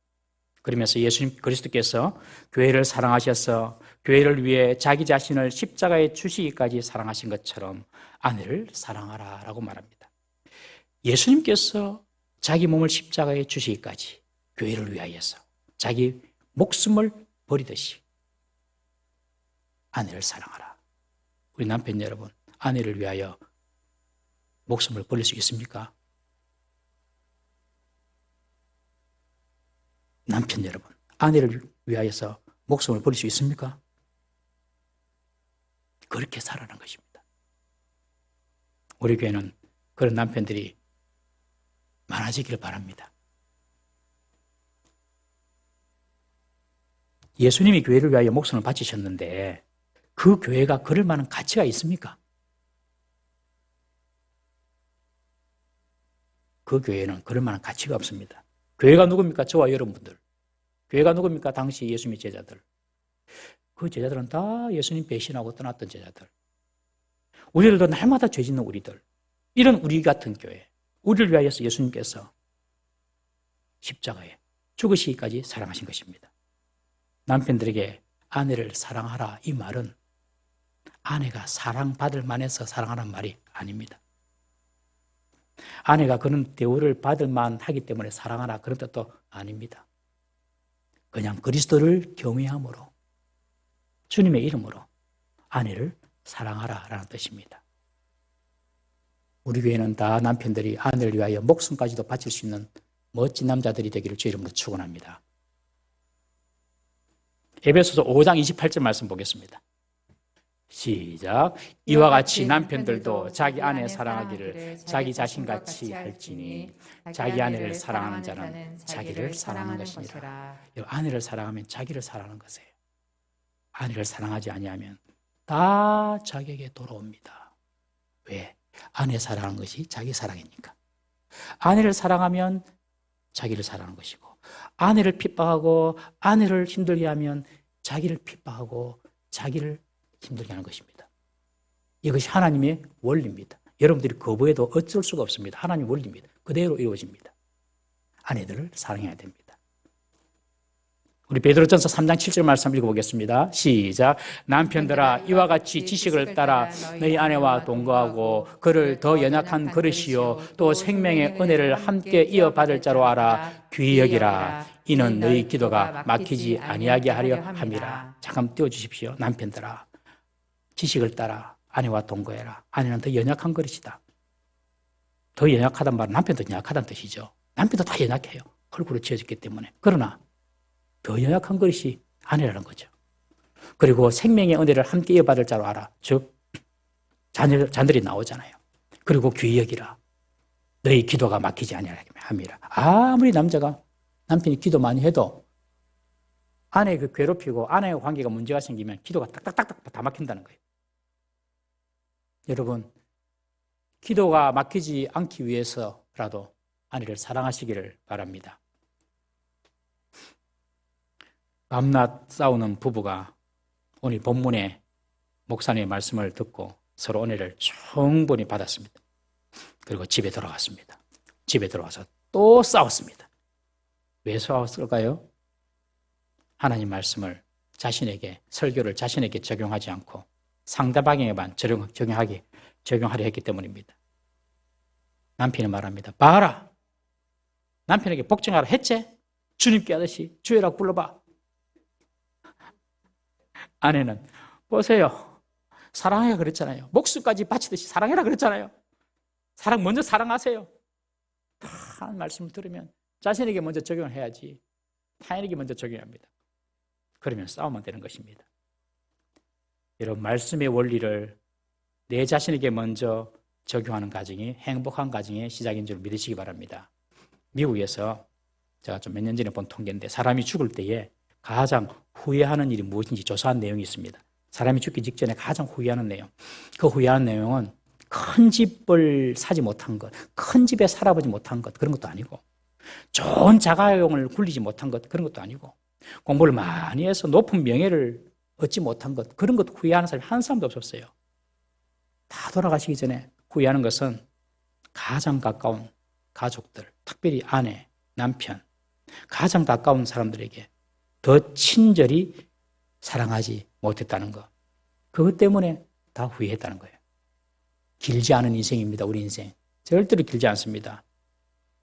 그러면서 예수님 그리스도께서 교회를 사랑하셔서 교회를 위해 자기 자신을 십자가에 주시기까지 사랑하신 것처럼 아내를 사랑하라 라고 말합니다. 예수님께서 자기 몸을 십자가에 주시기까지 교회를 위하여서 자기 목숨을 버리듯이 아내를 사랑하라. 우리 남편 여러분, 아내를 위하여 목숨을 버릴 수 있습니까? 남편 여러분, 아내를 위하여서 목숨을 버릴 수 있습니까? 그렇게 살아가는 것입니다. 우리 교회는 그런 남편들이 많아지기를 바랍니다. 예수님이 교회를 위하여 목숨을 바치셨는데 그 교회가 그럴 만한 가치가 있습니까? 그 교회는 그럴 만한 가치가 없습니다. 교회가 누굽니까? 저와 여러분들. 교회가 누굽니까? 당시 예수님의 제자들. 그 제자들은 다 예수님 배신하고 떠났던 제자들. 우리들도 날마다 죄 짓는 우리들. 이런 우리 같은 교회. 우리를 위하여서 예수님께서 십자가에 죽으시기까지 사랑하신 것입니다. 남편들에게 아내를 사랑하라 이 말은 아내가 사랑받을 만해서 사랑하라는 말이 아닙니다. 아내가 그런 대우를 받을 만하기 때문에 사랑하라 그런 뜻도 아닙니다. 그냥 그리스도를 경외함으로 주님의 이름으로 아내를 사랑하라라는 뜻입니다. 우리 교회는 다 남편들이 아내를 위하여 목숨까지도 바칠 수 있는 멋진 남자들이 되기를 주의 이름으로 축원합니다. 에베소서 5장 28절 말씀 보겠습니다. 시작. 이와 같이 남편들도 자기 아내 사랑하기를 자기 자신같이 할지니 자기 아내를 사랑하는 자는 자기를 사랑하는 것이니라. 아내를 사랑하면 자기를 사랑하는 것이에요. 아내를 사랑하지 아니하면 다 자기에게 돌아옵니다. 왜? 아내 사랑하는 것이 자기 사랑이니까. 아내를 사랑하면 자기를 사랑하는 것이고 아내를 핍박하고 아내를 힘들게 하면 자기를 핍박하고 자기를 힘들게 하는 것입니다. 이것이 하나님의 원리입니다. 여러분들이 거부해도 어쩔 수가 없습니다. 하나님의 원리입니다. 그대로 이루어집니다. 아내들을 사랑해야 됩니다. 우리 베드로전서 3장 7절 말씀 읽어보겠습니다. 시작. 남편들아 이와 같이 지식을 따라 너희 아내와 동거하고 그를 더 연약한 그릇이요 또 생명의 은혜를 함께 이어받을 자로 알아 귀히 여기라. 이는 너희 기도가 막히지 아니하게 하려 함이라. 잠깐 띄워주십시오. 남편들아 지식을 따라 아내와 동거해라. 아내는 더 연약한 그릇이다. 더 연약하단 말은 남편도 연약하다는 뜻이죠. 남편도 다 연약해요. 흙으로 지어졌기 때문에. 그러나 더 연약한 것이 아내라는 거죠. 그리고 생명의 은혜를 함께 이어받을 자로 알아. 즉 자녀들이 나오잖아요. 그리고 귀히 여기라. 너희 기도가 막히지 아니하게 함이라. 아무리 남편이 기도 많이 해도 아내가 괴롭히고 아내와 관계가 문제가 생기면 기도가 딱딱딱딱 다 막힌다는 거예요. 여러분, 기도가 막히지 않기 위해서라도 아내를 사랑하시기를 바랍니다. 밤낮 싸우는 부부가 오늘 본문의 목사님의 말씀을 듣고 서로 은혜를 충분히 받았습니다. 그리고 집에 돌아갔습니다. 집에 들어와서 또 싸웠습니다. 왜 싸웠을까요? 하나님 말씀을 설교를 자신에게 적용하지 않고 상대방에게만 적용하려 했기 때문입니다. 남편이 말합니다. 봐라. 남편에게 복종하라 했지? 주님께 하듯이 주여라고 불러봐. 아내는 보세요. 사랑해라 그랬잖아요. 목숨까지 바치듯이 사랑해라 그랬잖아요. 먼저 사랑하세요. 다 말씀을 들으면 자신에게 먼저 적용을 해야지 타인에게 먼저 적용합니다. 그러면 싸우면 되는 것입니다. 여러분, 말씀의 원리를 내 자신에게 먼저 적용하는 가정이 행복한 가정의 시작인 줄 믿으시기 바랍니다. 미국에서 제가 좀 몇 년 전에 본 통계인데 사람이 죽을 때에 가장 후회하는 일이 무엇인지 조사한 내용이 있습니다. 사람이 죽기 직전에 가장 후회하는 내용. 그 후회하는 내용은 큰 집을 사지 못한 것, 큰 집에 살아보지 못한 것, 그런 것도 아니고, 좋은 자가용을 굴리지 못한 것, 그런 것도 아니고, 공부를 많이 해서 높은 명예를 얻지 못한 것, 그런 것도 후회하는 사람이 한 사람도 없었어요. 다 돌아가시기 전에 후회하는 것은 가장 가까운 가족들, 특별히 아내, 남편, 가장 가까운 사람들에게 더 친절히 사랑하지 못했다는 것. 그것 때문에 다 후회했다는 거예요. 길지 않은 인생입니다, 우리 인생. 절대로 길지 않습니다.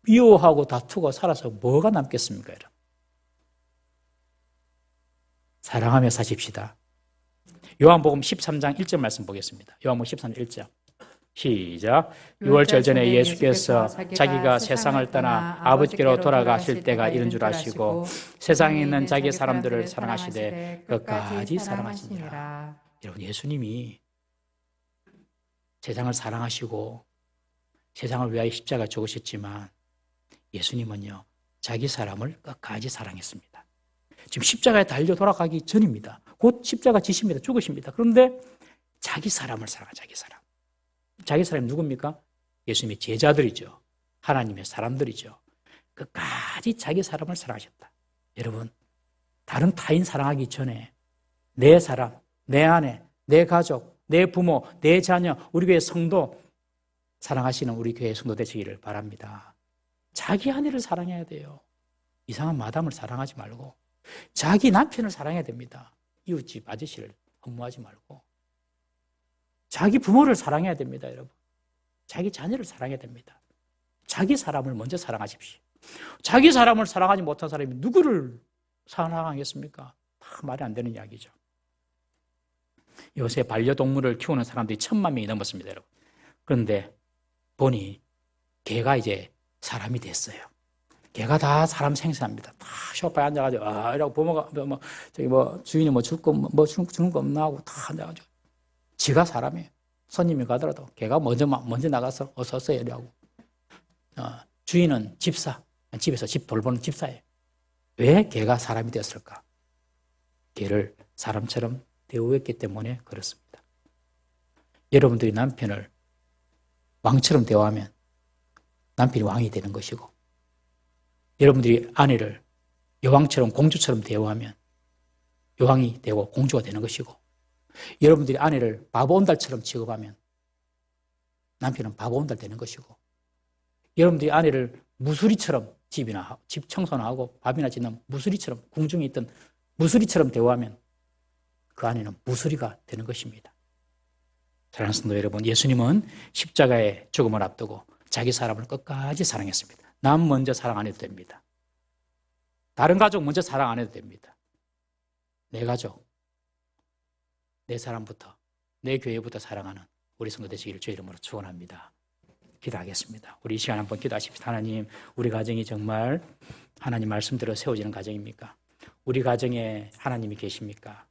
미워하고 다투고 살아서 뭐가 남겠습니까, 여러분? 사랑하며 사십시다. 요한복음 13장 1절 말씀 보겠습니다. 요한복음 13장 1절. 시작. 6월절 전에 예수께서 자기가 세상을 떠나 아버지께로 돌아가실 때가 이른 줄 아시고 세상에 있는 자기 사람들을 사랑하시되 끝까지 사랑하시니라. 여러분, 예수님이 세상을 사랑하시고 세상을 위하여 십자가 죽으셨지만 예수님은요, 자기 사람을 끝까지 사랑했습니다. 지금 십자가에 달려 돌아가기 전입니다. 곧 십자가 지십니다. 죽으십니다. 그런데 자기 사람을 사랑하죠. 자기 사람. 자기 사람이 누굽니까? 예수님의 제자들이죠. 하나님의 사람들이죠. 끝까지 자기 사람을 사랑하셨다. 여러분, 다른 타인 사랑하기 전에 내 사람, 내 아내, 내 가족, 내 부모, 내 자녀, 우리 교회 성도 사랑하시는 우리 교회 성도 되시기를 바랍니다. 자기 아내를 사랑해야 돼요. 이상한 마담을 사랑하지 말고 자기 남편을 사랑해야 됩니다. 이웃집 아저씨를 흠모하지 말고 자기 부모를 사랑해야 됩니다, 여러분. 자기 자녀를 사랑해야 됩니다. 자기 사람을 먼저 사랑하십시오. 자기 사람을 사랑하지 못한 사람이 누구를 사랑하겠습니까? 다 말이 안 되는 이야기죠. 요새 반려동물을 키우는 사람들이 1000만 명이 넘었습니다, 여러분. 그런데 보니 개가 이제 사람이 됐어요. 개가 다 사람 생선합니다. 다 소파에 앉아가지고 이라고 부모가 주인이 줄 거 주는 거 없나 하고 다 앉아가지고 지가 사람이에요. 손님이 가더라도 개가 먼저 나가서 어서 오세요 이라고. 주인은 집사, 집에서 집 돌보는 집사예요. 왜 개가 사람이 되었을까? 개를 사람처럼 대우했기 때문에 그렇습니다. 여러분들이 남편을 왕처럼 대우하면 남편이 왕이 되는 것이고, 여러분들이 아내를 여왕처럼 공주처럼 대우하면 여왕이 되고 공주가 되는 것이고, 여러분들이 아내를 바보온달처럼 취급하면 남편은 바보온달 되는 것이고, 여러분들이 아내를 무수리처럼 집 청소나 하고 밥이나 짓는 무수리처럼, 궁중에 있던 무수리처럼 대우하면 그 아내는 무수리가 되는 것입니다. 사랑하는 성도 여러분, 예수님은 십자가의 죽음을 앞두고 자기 사람을 끝까지 사랑했습니다. 남 먼저 사랑 안 해도 됩니다. 다른 가족 먼저 사랑 안 해도 됩니다. 내 가족, 내 사람부터, 내 교회부터 사랑하는 우리 성도 되시기를 주의 이름으로 축원합니다. 기도하겠습니다. 우리 이 시간 한번 기도하십시다. 하나님, 우리 가정이 정말 하나님 말씀대로 세워지는 가정입니까? 우리 가정에 하나님이 계십니까?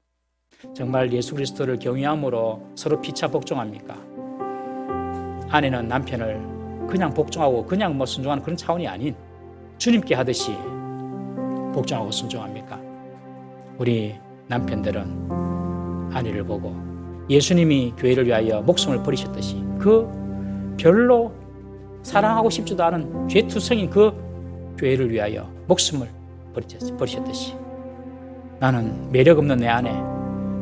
정말 예수 그리스도를 경외함으로 서로 피차 복종합니까? 아내는 남편을 그냥 복종하고 그냥 순종하는 그런 차원이 아닌 주님께 하듯이 복종하고 순종합니까? 우리 남편들은 아내를 보고 예수님이 교회를 위하여 목숨을 버리셨듯이 그 별로 사랑하고 싶지도 않은 죄투성인 그 교회를 위하여 목숨을 버리셨듯이 나는 매력 없는 내 아내,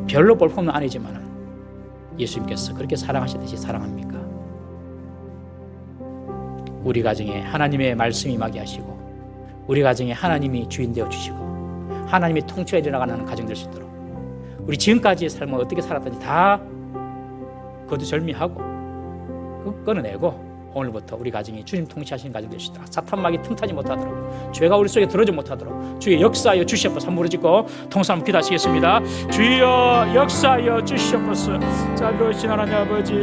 별로 볼품없는 아내지만 예수님께서 그렇게 사랑하셨듯이 사랑합니까? 우리 가정에 하나님의 말씀이 임하게 하시고 우리 가정에 하나님이 주인 되어 주시고 하나님이 통치가 일어나가는 가정 될 수 있도록 우리 지금까지의 삶을 어떻게 살았든지 다 거두절미하고 끊어내고 오늘부터 우리 가정이 주님 통치하시는 가정 될 수 있도록 사탄막이 틈타지 못하도록 죄가 우리 속에 들어오지 못하도록 주의 역사하여 주시옵소서. 한번 부르짖고 통삼 기도하시겠습니다. 주여 역사하여 주시옵소서. 자비로우신 하나님 아버지,